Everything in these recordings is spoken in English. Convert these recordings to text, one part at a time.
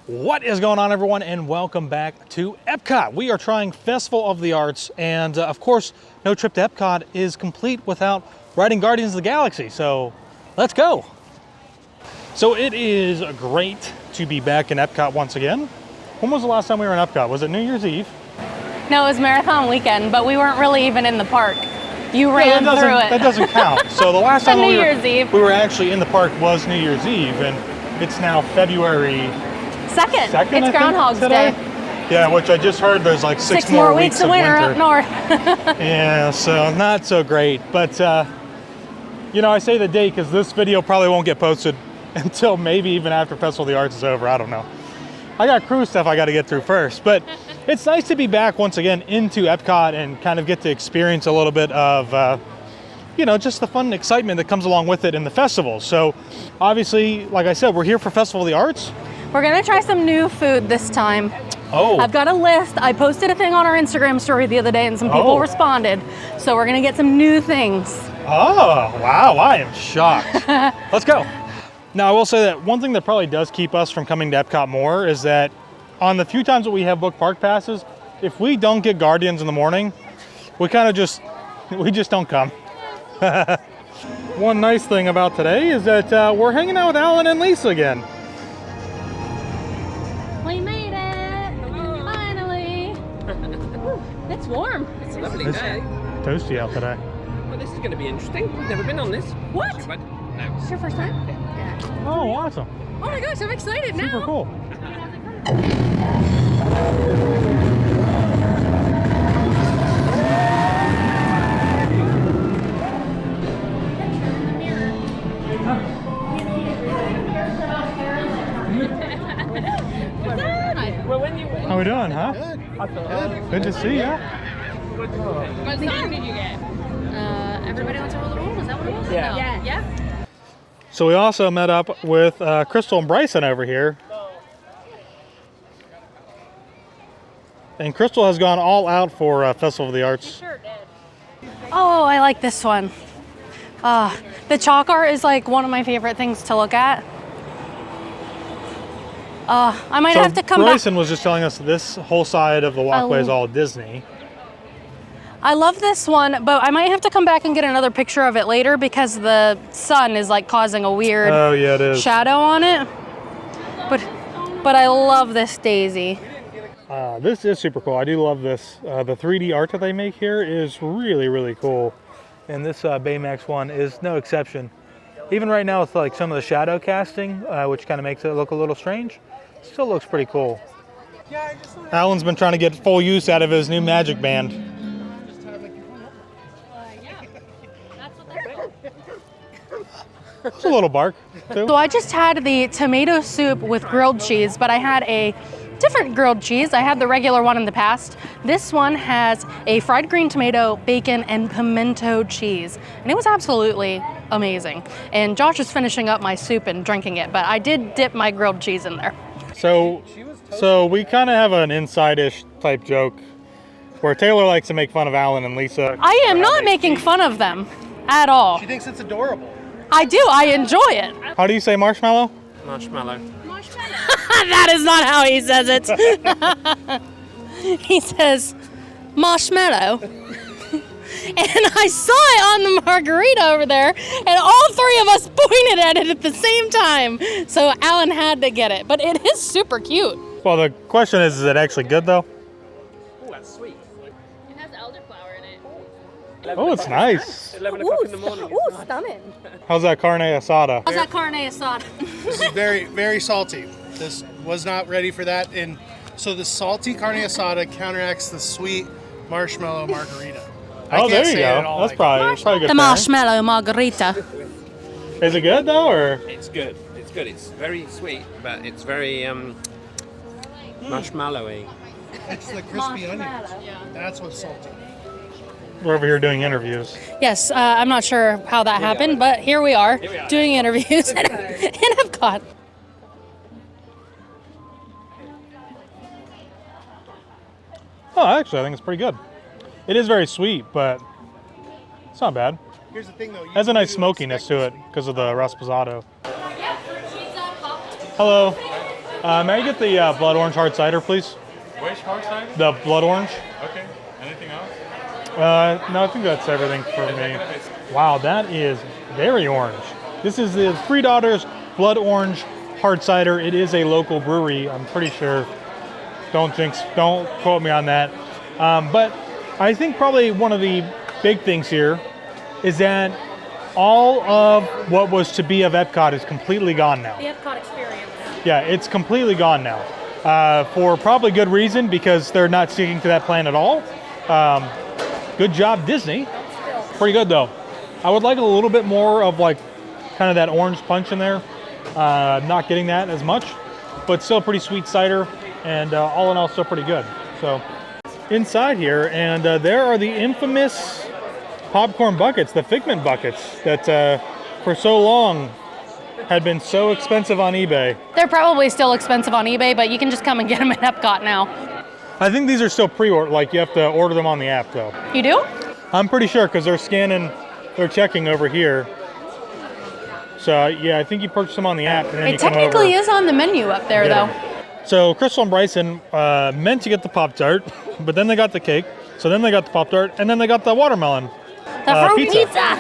What is going on, everyone, and welcome back to Epcot. We are trying Festival of the Arts, and of course, no trip to Epcot is complete without riding Guardians of the Galaxy, so let's go. So it is great to be back in Epcot once again. When was the last time we were in Epcot? Was it New Year's Eve? No, it was marathon weekend, but we weren't really even in the park. You ran through it. That doesn't count. So the last time New Year's Eve. we were actually in the park was New Year's Eve, and it's now February 2nd. It's Groundhog's Day. Yeah, which I just heard there's like six more weeks of winter up north. Yeah, so not so great. But, you know, I say the date because this video probably won't get posted until maybe even after Festival of the Arts is over. I don't know. I got cruise stuff I got to get through first. But it's nice to be back once again into Epcot and kind of get to experience a little bit of, you know, just the fun and excitement that comes along with it in the festival. So obviously, like I said, we're here for Festival of the Arts. We're gonna try some new food this time. Oh. I've got a list. I posted a thing on our Instagram story the other day and some people responded. So we're gonna get some new things. Oh, wow, I am shocked. Let's go. Now, I will say that one thing that probably does keep us from coming to Epcot more is that on the few times that we have booked park passes, if we don't get Guardians in the morning, we kind of just don't come. One nice thing about today is that we're hanging out with Alan and Lisa again. We made it, finally. It's warm. It's a lovely day. Toasty out today. Well, this is going to be interesting. We've never been on this. What? No. It's your first time? Yeah. Oh, awesome. Oh my gosh, I'm excited now. Super cool. How we doing, huh? Good. Good to see you. What song did you get? Everybody Wants to Roll the Roll? Is that what it was? Yeah. Yeah? So we also met up with Crystal and Bryson over here. And Crystal has gone all out for Festival of the Arts. Oh, I like this one. The chalk art is like one of my favorite things to look at. I might have to come back. Bryson was just telling us this whole side of the walkway is all Disney. I love this one, but I might have to come back and get another picture of it later because the sun is like causing a weird shadow on it. But I love this daisy. This is super cool. I do love this. The 3D art that they make here is really, really cool. And this Baymax one is no exception. Even right now with like some of the shadow casting, which kind of makes it look a little strange, still looks pretty cool. Alan's been trying to get full use out of his new Magic Band. It's a little bark, too. So I just had the tomato soup with grilled cheese, but I had a different grilled cheese. I had the regular one in the past. This one has a fried green tomato, bacon, and pimento cheese. And it was absolutely amazing. And Josh is finishing up my soup and drinking it, but I did dip my grilled cheese in there. So we kind of have an inside-ish type joke where Taylor likes to make fun of Alan and Lisa. I am not making fun of them at all. She thinks it's adorable. I do, I enjoy it. How do you say marshmallow? Marshmallow. That is not how he says it. He says marshmallow. And I saw it on the margarita over there, and all three of us pointed at it at the same time. So Alan had to get it, but it is super cute. Well, the question is it actually good, though? Oh, that's sweet. It has elderflower in it. Oh, it's nice. 11 o'clock in the morning. Ooh, stunning. How's that carne asada? How's that carne asada? This is very, very salty. This was not ready for that. And so the salty carne asada counteracts the sweet marshmallow margarita. Oh, there you go. That's probably good. The pairing. marshmallow margarita. Is it good, though, or? It's good. It's good. It's very sweet, but it's very marshmallowy. It's the crispy onions. That's what's salty. We're over here doing interviews. Yes, I'm not sure how that happened, but here we are doing interviews in Epcot. Oh, actually, I think it's pretty good. It is very sweet, but it's not bad. Here's the thing, though. It has a nice smokiness to it because of the rasposado. Hello. May I get the blood orange hard cider, please? Which hard cider? The blood orange. Okay. Anything else? No, I think that's everything for me. Wow, that is very orange. This is the Three Daughters Blood Orange Hard Cider. It is a local brewery, I'm pretty sure. Don't quote me on that. But I think probably one of the big things here is that all of what was to be of Epcot is completely gone now. The Epcot experience. Yeah, it's completely gone now. For probably good reason, because they're not sticking to that plan at all. Good job, Disney. Pretty good though. I would like a little bit more of like kind of that orange punch in there. Not getting that as much, but still pretty sweet cider, and all in all still pretty good. So inside here, and there are the infamous popcorn buckets, the Figment buckets that for so long had been so expensive on eBay. They're probably still expensive on eBay, but you can just come and get them at Epcot now. I think these are still pre-order, like you have to order them on the app though. You do? I'm pretty sure because they're scanning, they're checking over here. So yeah, I think you purchase them on the app. And then It technically is on the menu up there though. So Crystal and Bryson meant to get the Pop-Tart, but then they got the cake. So then they got the Pop-Tart, and then they got the watermelon. The fruit pizza.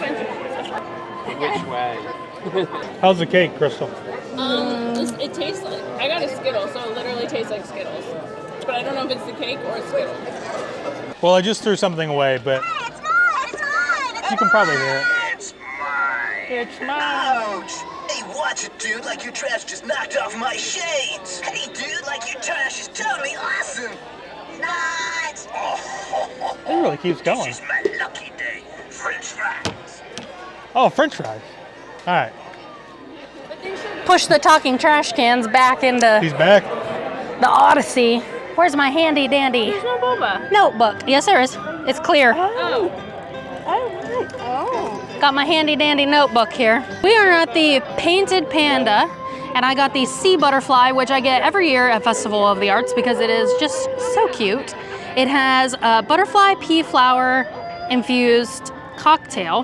Which way? How's the cake, Crystal? It tastes like, I got a Skittle, so it literally tastes like Skittles. But I don't know if it's the cake or a Skittle. Well, I just threw something away, but It's mine! It's mine! you can probably hear it. It's mine. It's mine. Ouch! Hey, watch it, dude, like your trash just knocked off my shades. Hey, dude, like your trash is totally awesome. Not! It really keeps going. This is my lucky day. French fries. Oh, French fries. All right, Push the talking trash cans back into he's back. the Odyssey. Where's my handy dandy There's no boba. notebook? Yes, there is. It's clear. Oh. Got my handy dandy notebook here. We are at the Painted Panda, and I got the sea butterfly, which I get every year at Festival of the Arts because it is just so cute. It has a butterfly pea flower infused cocktail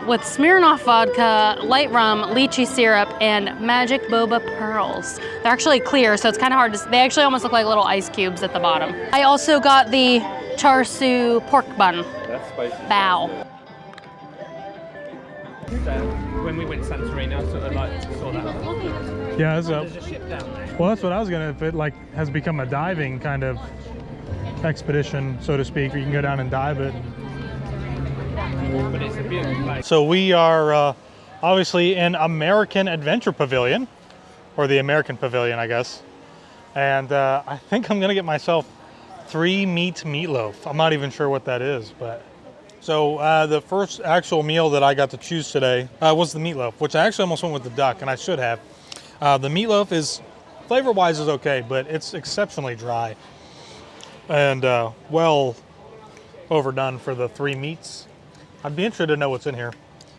with Smirnoff vodka, light rum, lychee syrup, and magic boba pearls. They're actually clear, so it's kind of hard to see. They actually almost look like little ice cubes at the bottom. I also got the char siu pork bun. That's spicy. Bao. When we went to Santorini, I sort of like saw that. Yeah, that's up. There's a ship down there. Well, that's what I was gonna. If it like has become a diving kind of expedition, so to speak, where you can go down and dive it. But it's a beautiful place. So we are obviously in American Adventure Pavilion, or the American Pavilion, I guess. And I think I'm gonna get myself 3 meat meatloaf. I'm not even sure what that is, but. So the first actual meal that I got to choose today was the meatloaf, which I actually almost went with the duck, and I should have. The meatloaf is, flavor-wise is okay, but it's exceptionally dry. And well overdone for the 3 meats. I'd be interested to know what's in here.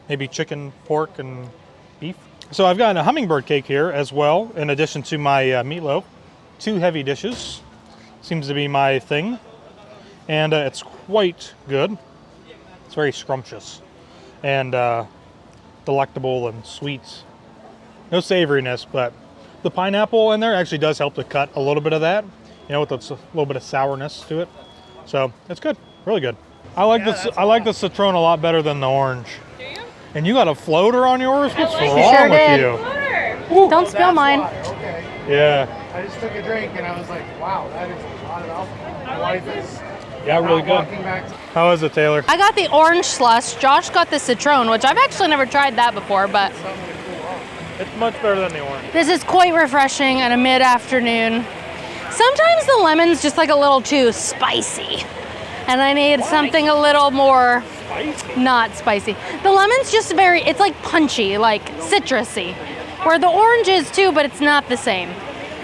Maybe chicken, pork, and beef. So I've got a hummingbird cake here as well, in addition to my meatloaf. 2 heavy dishes. Seems to be my thing. And it's quite good. It's very scrumptious and delectable and sweet. No savoriness, but the pineapple in there actually does help to cut a little bit of that, you know, with a little bit of sourness to it. So it's good, really good. I like the citron a lot better than the orange. Do you? And you got a floater on yours? What's like wrong it. Sure with did. you? Water. Don't spill mine. Okay. Yeah, I just took a drink and I was like, wow, that is a lot of alcohol. My wife is yeah, really good. walking back. How is it, Taylor? I got the orange slush. Josh got the citron, which I've actually never tried that before, but It's much better than the orange. this is quite refreshing at a mid-afternoon. Sometimes the lemon's just like a little too spicy, and I need something a little more not spicy. The lemon's just it's like punchy, like citrusy, where the orange is too, but it's not the same.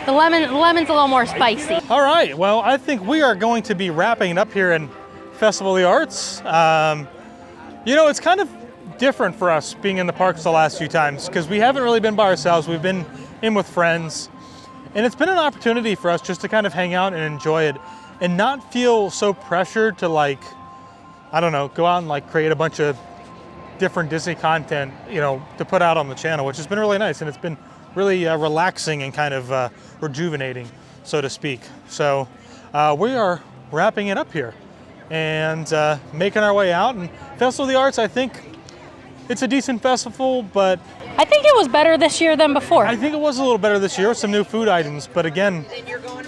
The lemon's a little more spicy. All right, well, I think we are going to be wrapping it up here in Festival of the Arts. You know, it's kind of different for us being in the parks the last few times because we haven't really been by ourselves. We've been in with friends, and it's been an opportunity for us just to kind of hang out and enjoy it and not feel so pressured to, like, I don't know, go out and like create a bunch of different Disney content, you know, to put out on the channel, which has been really nice. And it's been really relaxing and kind of rejuvenating, so to speak. So we are wrapping it up here and making our way out. And Festival of the Arts, I think it's a decent festival, but I think it was better this year than before. I think it was a little better this year with some new food items. But again,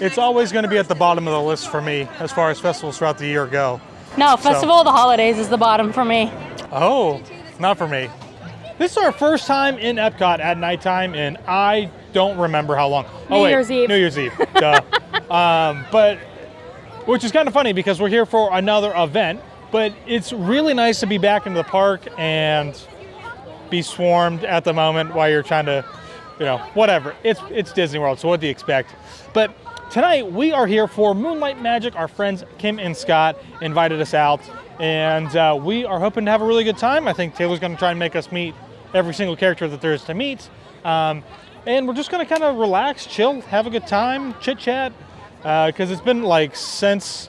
it's always going to be at the bottom of the list for me as far as festivals throughout the year go. No, Festival of the Holidays is the bottom for me. Oh, not for me. This is our first time in Epcot at nighttime, and I don't remember how long. New Year's Eve. New Year's Eve. Duh. But which is kind of funny because we're here for another event, but it's really nice to be back into the park and be swarmed at the moment while you're trying to, whatever. It's Disney World, so what do you expect? But tonight we are here for Moonlight Magic. Our friends Kim and Scott invited us out, and we are hoping to have a really good time. I think Taylor's going to try and make us meet every single character that there is to meet. And we're just going to kind of relax, chill, have a good time, chit-chat, because it's been like since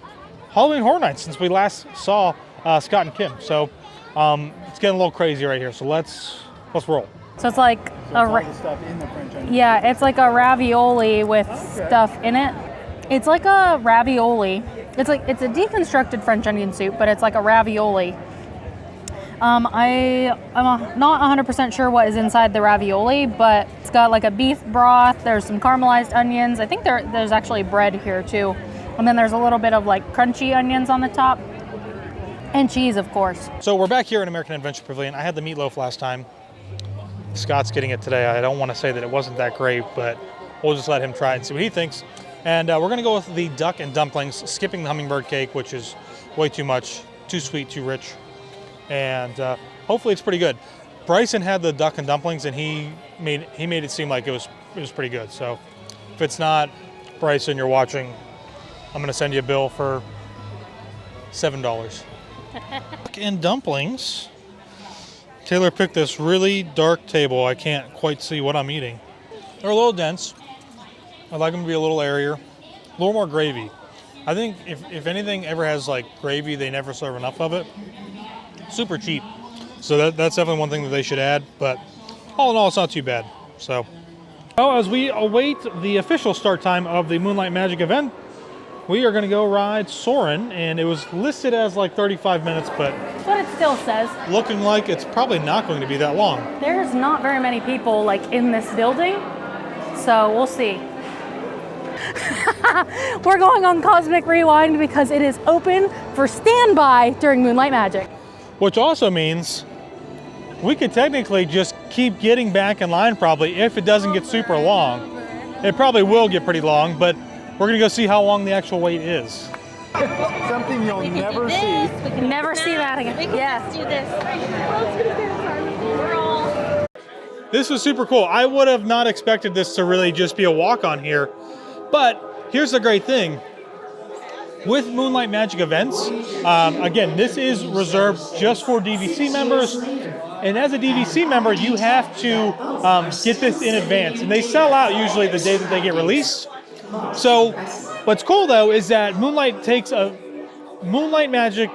Halloween Horror Nights since we last saw Scott and Kim. So it's getting a little crazy right here. So let's roll. So it's like stuff in the French onion. Yeah, it's like a ravioli with stuff in it. It's like a ravioli. It's a deconstructed French onion soup, but it's like a ravioli. I'm not 100% sure what is inside the ravioli, but it's got like a beef broth. There's some caramelized onions. I think there's actually bread here too. And then there's a little bit of like crunchy onions on the top. And cheese, of course. So we're back here in American Adventure Pavilion. I had the meatloaf last time. Scott's getting it today. I don't want to say that it wasn't that great, but we'll just let him try and see what he thinks. And we're going to go with the duck and dumplings, skipping the hummingbird cake, which is way too much, too sweet, too rich. And hopefully it's pretty good. Bryson had the duck and dumplings, and he made it seem like it was pretty good. So if it's not, Bryson, you're watching, I'm going to send you a bill for $7. Duck and dumplings. Taylor picked this really dark table. I can't quite see what I'm eating. They're a little dense. I'd like them to be a little airier, a little more gravy. I think if anything ever has like gravy, they never serve enough of it. Super cheap. So that's definitely one thing that they should add, but all in all, it's not too bad. So, as we await the official start time of the Moonlight Magic event, we are going to go ride Soarin', and it was listed as like 35 minutes, but That's what it still says. looking like it's probably not going to be that long. There's not very many people like in this building, so we'll see. We're going on Cosmic Rewind because it is open for standby during Moonlight Magic. Which also means we could technically just keep getting back in line probably if it doesn't get super long. It probably will get pretty long, but we're gonna go see how long the actual wait is. Something you'll never see. Never see that again. Let's do this. We're all... This was super cool. I would have not expected this to really just be a walk on here, but here's the great thing. With Moonlight Magic events, again, this is reserved just for DVC members. And as a DVC member, you have to get this in advance. And they sell out usually the day that they get released. So what's cool, though, is that Moonlight Magic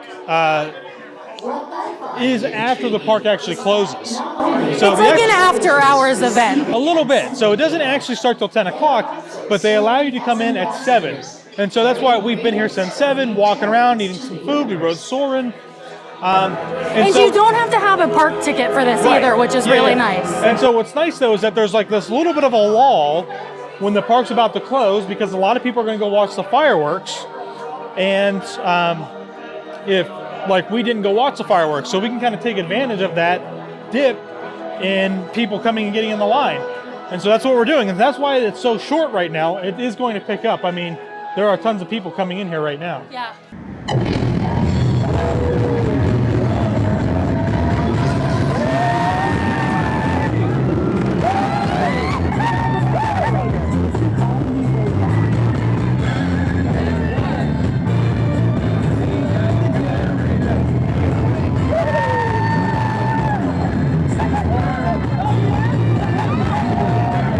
is after the park actually closes. So It's like an after-hours event. a little bit. So it doesn't actually start till 10 o'clock, but they allow you to come in at 7. And so that's why we've been here since 7, walking around, eating some food. We rode Soarin'. And you don't have to have a park ticket for this either, which is really nice. And so what's nice, though, is that there's like this little bit of a lull when the park's about to close because a lot of people are going to go watch the fireworks. And if, like, we didn't go watch the fireworks, so we can kind of take advantage of that dip in people coming and getting in the line. And so that's what we're doing. And that's why it's so short right now. It is going to pick up. I mean, there are tons of people coming in here right now. Yeah.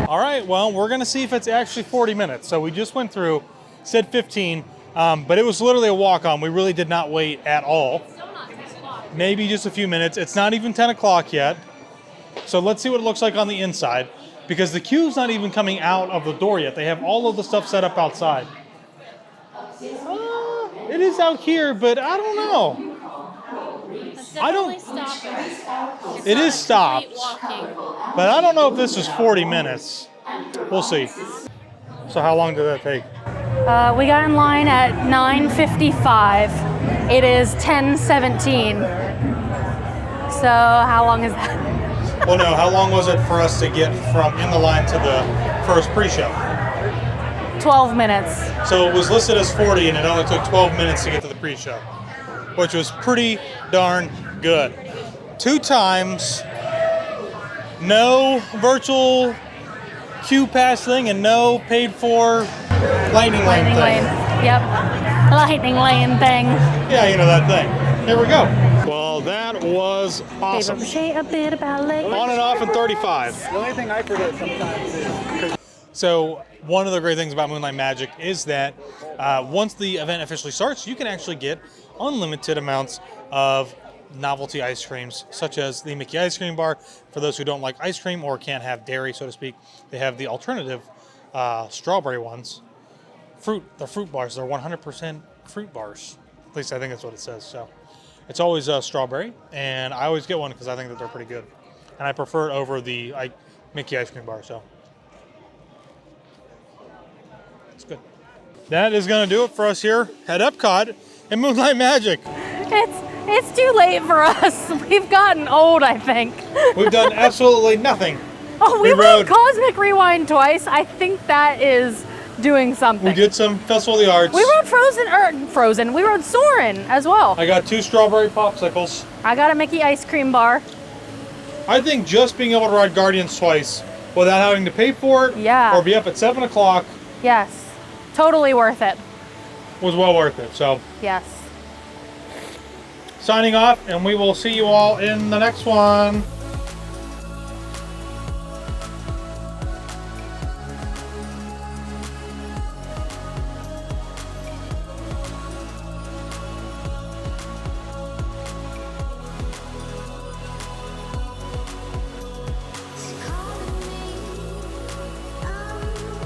All right, well, we're gonna see if it's actually 40 minutes. So we just went through, said 15, but it was literally a walk-on. We really did not wait at all. Maybe just a few minutes. It's not even 10 o'clock yet. So let's see what it looks like on the inside. because the queue's not even coming out of the door yet. They have all of the stuff set up outside. It is out here, but I don't know. It is stopped, but I don't know if this is 40 minutes. We'll see. So how long did that take? We got in line at 9:55. It is 10:17. So how long is that? Well, no, how long was it for us to get from in the line to the first pre-show? 12 minutes. So it was listed as 40 and it only took 12 minutes to get to the pre-show, which was pretty darn good. 2 times, no virtual queue pass thing and no paid for lightning lane thing. Yep. Lightning lane thing. Yeah, you know that thing. Here we go. Well, that was awesome. A bit about On and off in 35. The only thing I forget sometimes is So one of the great things about Moonlight Magic is that once the event officially starts, you can actually get unlimited amounts of novelty ice creams, such as the Mickey ice cream bar. For those who don't like ice cream or can't have dairy, so to speak, they have the alternative strawberry ones. The fruit bars, they're 100% fruit bars. At least I think that's what it says. So it's always strawberry, and I always get one because I think that they're pretty good. And I prefer it over the Mickey ice cream bar, so. It's good. That is going to do it for us here at Epcot and Moonlight Magic. It's too late for us. We've gotten old, I think. We've done absolutely nothing. Oh, we rode Cosmic Rewind twice. I think that is doing something. We did some Festival of the Arts. We rode Frozen. We rode Soarin' as well. I got 2 strawberry popsicles. I got a Mickey ice cream bar. I think just being able to ride Guardians twice without having to pay for it or be up at 7 o'clock. Yes. Totally worth it. Was well worth it. So yes. Signing off, and we will see you all in the next one.